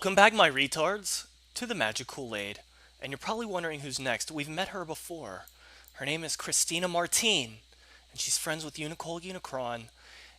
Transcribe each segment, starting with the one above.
Welcome back, my retards, to the Magic Kool-Aid. And you're probably wondering who's next. We've met her before. Her name is Christina Martine, and she's friends with Unicole Unicron.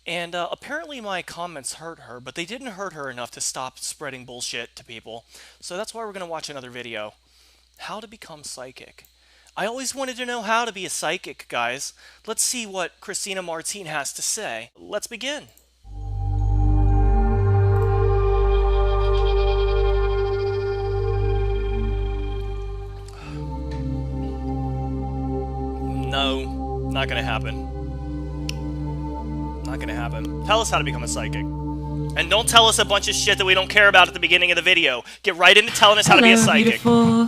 And apparently my comments hurt her, but they didn't hurt her enough to stop spreading bullshit to people. So that's why we're going to watch another video. How to become psychic. I always wanted to know how to be a psychic, guys. Let's see what Christina Martine has to say. Let's begin. No, not gonna happen. Not gonna happen. Tell us how to become a psychic. And don't tell us a bunch of shit that we don't care about at the beginning of the video. Get right into telling us how to be a psychic. Beautiful.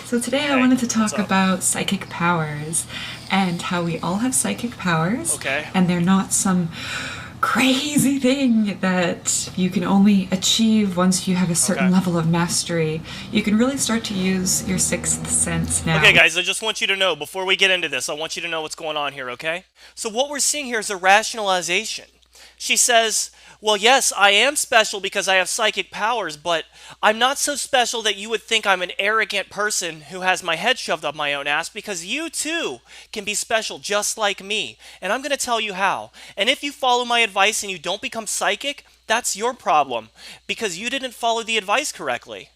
So today I wanted to talk about psychic powers and how we all have psychic powers. Okay. And they're not some crazy thing that you can only achieve once you have a certain level of mastery. You can really start to use your sixth sense now. Okay, guys, I just want you to know, before we get into this, I want you to know what's going on here, okay? So what we're seeing here is a rationalization. She says, well, yes, I am special because I have psychic powers, but I'm not so special that you would think I'm an arrogant person who has my head shoved up my own ass, because you too can be special just like me. And I'm going to tell you how. And if you follow my advice and you don't become psychic, that's your problem, because you didn't follow the advice correctly.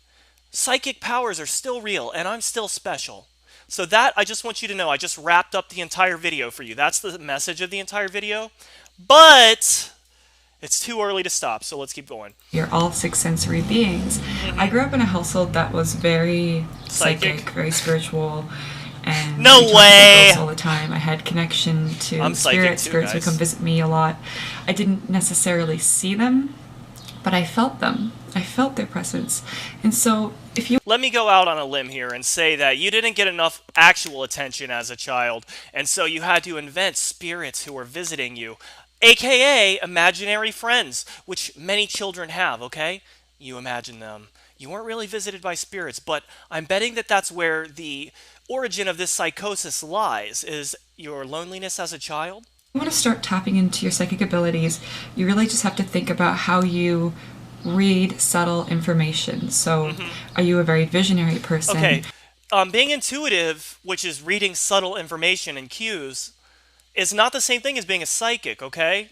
Psychic powers are still real, and I'm still special. So that, I just want you to know, I just wrapped up the entire video for you. That's the message of the entire video. But it's too early to stop, so let's keep going. You're all six sensory beings. I grew up in a household that was very psychic, very spiritual, and no we talked way! about ghosts all the time. I had connection to I'm spirits. too, Spirits would guys. come visit me a lot. I didn't necessarily see them, but I felt them. I felt their presence. And so if you... Let me go out on a limb here and say that you didn't get enough actual attention as a child, and so you had to invent spirits who were visiting you, aka imaginary friends, which many children have, okay? You imagine them. You weren't really visited by spirits, but I'm betting that that's where the origin of this psychosis lies, is your loneliness as a child. you want to start tapping into your psychic abilities, you really just have to think about how you read subtle information. So are you a very visionary person? Okay, being intuitive, which is reading subtle information and cues, is not the same thing as being a psychic, okay?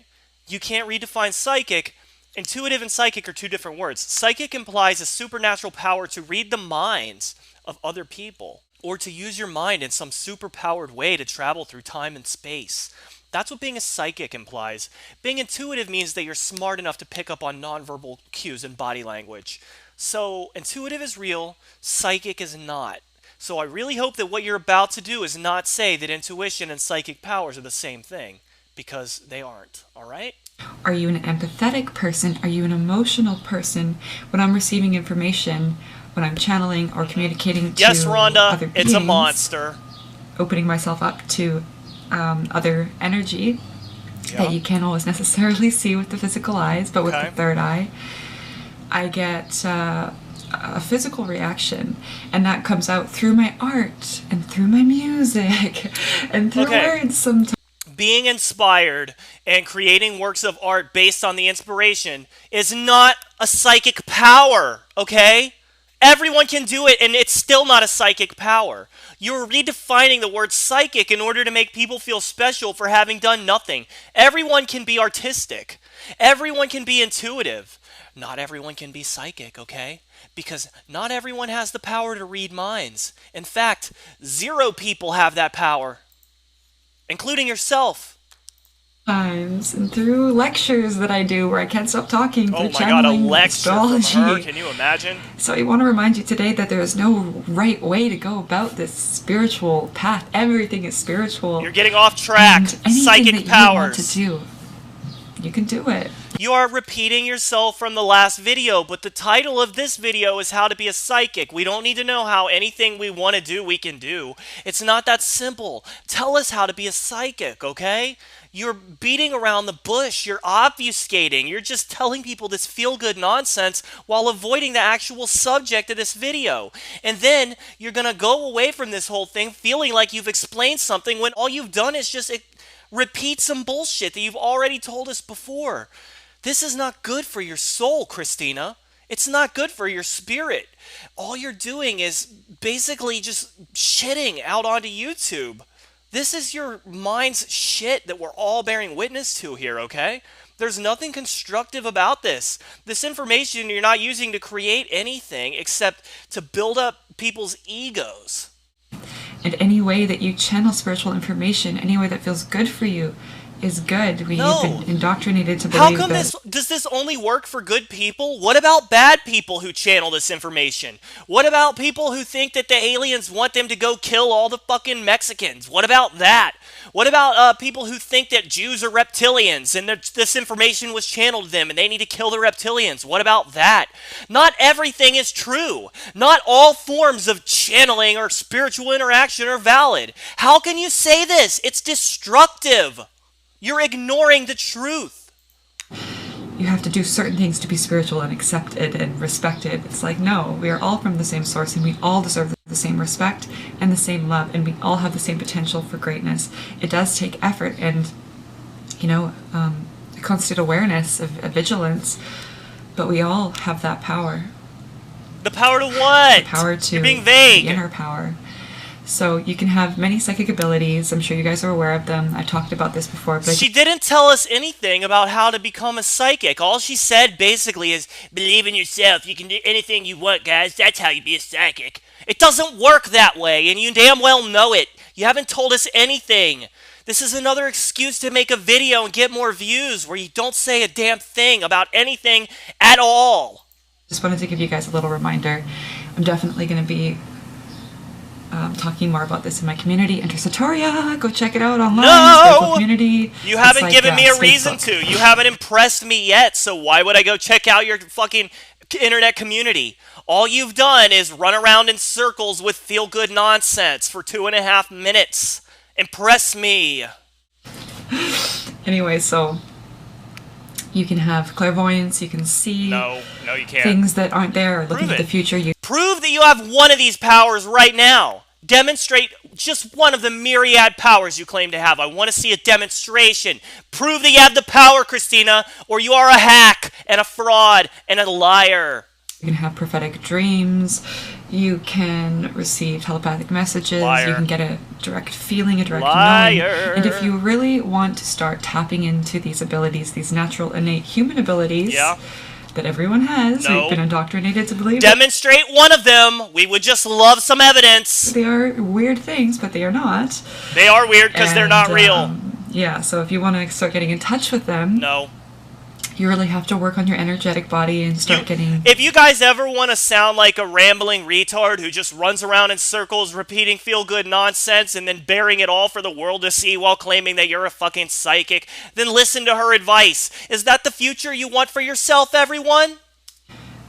You can't redefine psychic. Intuitive and psychic are two different words. Psychic implies a supernatural power to read the minds of other people, or to use your mind in some superpowered way to travel through time and space. That's what being a psychic implies. Being intuitive means that you're smart enough to pick up on nonverbal cues and body language. So intuitive is real, psychic is not. So I really hope that what you're about to do is not say that intuition and psychic powers are the same thing, because they aren't, all right? Are you an empathetic person? Are you an emotional person? When I'm receiving information, when I'm channeling or communicating to Yes, Rhonda, other beings, it's a monster. opening myself up to other energy that you can't always necessarily see with the physical eyes, but with the third eye, I get a physical reaction, and that comes out through my art and through my music and through words sometimes. Being inspired and creating works of art based on the inspiration is not a psychic power, okay? Everyone can do it, and it's still not a psychic power. You're redefining the word psychic in order to make people feel special for having done nothing. Everyone can be artistic. Everyone can be intuitive. Not everyone can be psychic, okay? Because not everyone has the power to read minds. In fact, 0 people have that power, including yourself. And through lectures that I do where I can't stop talking, through Oh my god, a channeling, lecture astrology. from her, can you imagine? So I want to remind you today that there is no right way to go about this spiritual path. Everything is spiritual. You're getting off track. And anything Psychic that powers. you want to do, you can do it. You are repeating yourself from the last video, but the title of this video is how to be a psychic. We don't need to know how anything we want to do, we can do. It's not that simple. Tell us how to be a psychic, okay? You're beating around the bush. You're obfuscating. You're just telling people this feel-good nonsense while avoiding the actual subject of this video. And then you're going to go away from this whole thing feeling like you've explained something when all you've done is just repeat some bullshit that you've already told us before. This is not good for your soul, Christina. It's not good for your spirit. All you're doing is basically just shitting out onto YouTube. This is your mind's shit that we're all bearing witness to here, okay? There's nothing constructive about this. This information you're not using to create anything except to build up people's egos. And any way that you channel spiritual information, any way that feels good for you, is good. You've been indoctrinated to believe How come does this only work for good people? What about bad people who channel this information? What about people who think that the aliens want them to go kill all the fucking Mexicans? What about that? What about people who think that Jews are reptilians and that this information was channeled to them and they need to kill the reptilians? What about that? Not everything is true. Not all forms of channeling or spiritual interaction are valid. How can you say this? It's destructive. You're ignoring the truth. You have to do certain things to be spiritual and accepted and respected. It's like, no, we are all from the same source and we all deserve the same respect and the same love, and we all have the same potential for greatness. It does take effort and, constant awareness of vigilance, but we all have that power. The power to what? The power to You're being vague. The inner power. So you can have many psychic abilities. I'm sure you guys are aware of them. I talked about this before. But she didn't tell us anything about how to become a psychic. All she said basically is, believe in yourself. You can do anything you want, guys. That's how you be a psychic. It doesn't work that way, and you damn well know it. You haven't told us anything. This is another excuse to make a video and get more views where you don't say a damn thing about anything at all. Just wanted to give you guys a little reminder. I'm definitely going to be talking more about this in my community, Intersatoria. Go check it out online. No! Community. You haven't given me a reason to. You haven't impressed me yet, so why would I go check out your fucking internet community? All you've done is run around in circles with feel-good nonsense for 2.5 minutes. Impress me. Anyway, so you can have clairvoyance, you can see no, you can't. Things that aren't there, or looking at the future. Prove that you have one of these powers right now. Demonstrate just one of the myriad powers you claim to have. I want to see a demonstration. Prove that you have the power, Christina, or you are a hack and a fraud and a liar. You can have prophetic dreams. You can receive telepathic messages. Liar. You can get a direct feeling, a direct Liar. knowing. And if you really want to start tapping into these abilities, these natural, innate human abilities that everyone has, we've been indoctrinated to believe. Demonstrate one of them. We would just love some evidence. They are weird things, but they are not. They are weird because they're not real. Yeah, so if you want to start getting in touch with them... No. You really have to work on your energetic body and start getting... If you guys ever want to sound like a rambling retard who just runs around in circles repeating feel-good nonsense and then bearing it all for the world to see while claiming that you're a fucking psychic, then listen to her advice. Is that the future you want for yourself, everyone?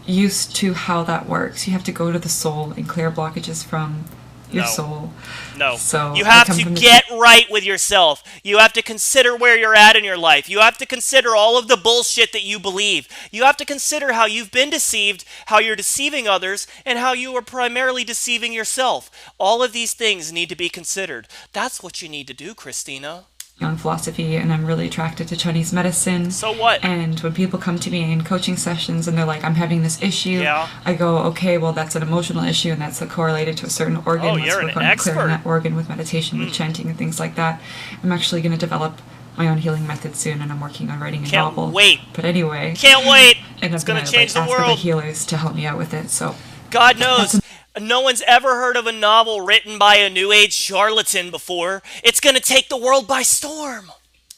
Used to how that works. You have to go to the soul and clear blockages from your soul. No. So you have to get right with yourself. You have to consider where you're at in your life. You have to consider all of the bullshit that you believe. You have to consider how you've been deceived, how you're deceiving others, and how you are primarily deceiving yourself. All of these things need to be considered. That's what you need to do, Christina. On philosophy, and I'm really attracted to Chinese medicine. So what? And when people come to me in coaching sessions and they're like, I'm having this issue, I go, okay, well, that's an emotional issue and that's correlated to a certain organ. Oh, Let's you're work an on expert. clearing that organ with meditation, with chanting and things like that. I'm actually going to develop my own healing method soon, and I'm working on writing a novel. Can't wait. But anyway. Can't wait. And it's going to change ask the world. Other healers to help me out with it. So God knows. No one's ever heard of a novel written by a New Age charlatan before. It's going to take the world by storm.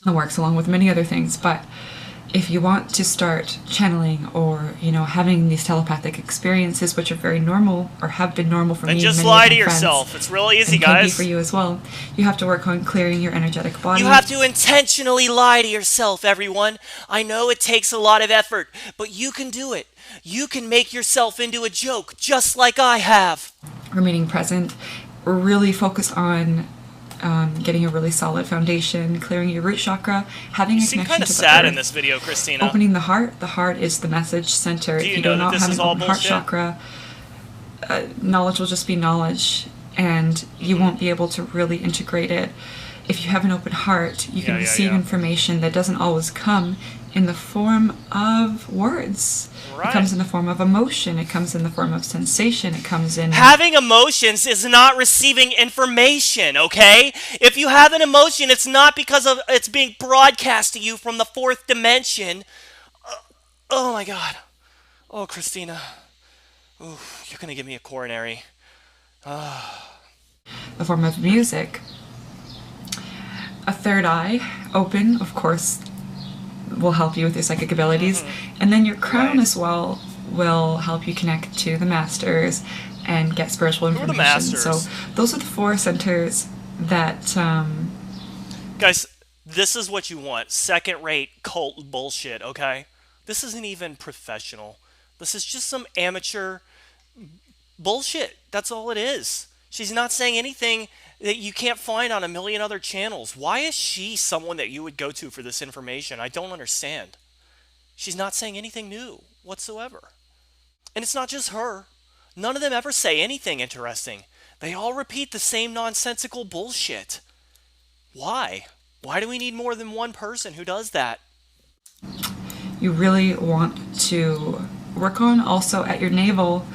The works, along with many other things. But if you want to start channeling or, having these telepathic experiences, which are very normal or have been normal for me and just many lie of to my friends, yourself. It's real easy, and guys. can be for you as well. You have to work on clearing your energetic body. You have to intentionally lie to yourself, everyone. I know it takes a lot of effort, but you can do it. You can make yourself into a joke, just like I have. Remaining present. Really focus on getting a really solid foundation, clearing your root chakra, having a connection to the earth. You seem kind of sad in this video, Christina. Opening the heart. The heart is the message center. Do you if you know do not that this have is an all open heart bullshit? chakra, knowledge will just be knowledge, and you won't be able to really integrate it. If you have an open heart, you can receive information that doesn't always come in the form of words. Right. It comes in the form of emotion. It comes in the form of sensation. It comes in... Having emotions is not receiving information, okay? If you have an emotion, it's not because of it's being broadcast to you from the fourth dimension. Oh my God. Oh, Christina. Ooh, you're going to give me a coronary. The form of music. A third eye, open, of course, will help you with your psychic abilities. And then your crown as well will help you connect to the masters and get spiritual information. Who are the masters? So those are the 4 centers that... Guys, this is what you want. Second-rate cult bullshit, okay? This isn't even professional. This is just some amateur bullshit. That's all it is. She's not saying anything that you can't find on a million other channels. Why is she someone that you would go to for this information? I don't understand. She's not saying anything new whatsoever. And it's not just her. None of them ever say anything interesting. They all repeat the same nonsensical bullshit. Why? Why do we need more than one person who does that? You really want to work on also at your navel.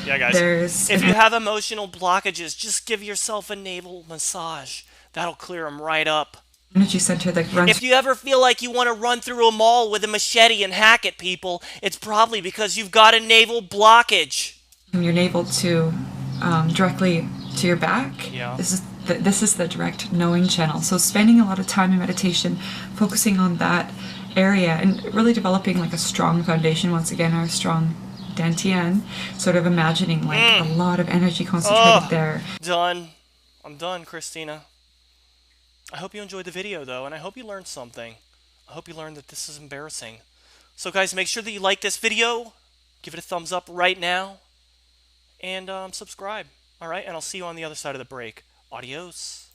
Yeah, guys. If you have emotional blockages, just give yourself a navel massage. That'll clear them right up. Energy center that runs... If you ever feel like you want to run through a mall with a machete and hack at people, it's probably because you've got a navel blockage. From your navel to directly to your back. Yeah. This is the direct knowing channel. So spending a lot of time in meditation, focusing on that area and really developing like a strong foundation, once again, our strong dantian, sort of imagining like a lot of energy concentrated there. Done. I'm done, Christina. I hope you enjoyed the video, though, and I hope you learned something. I hope you learned that this is embarrassing. So, guys, make sure that you like this video. Give it a thumbs up right now. And subscribe. All right? And I'll see you on the other side of the break. Adios.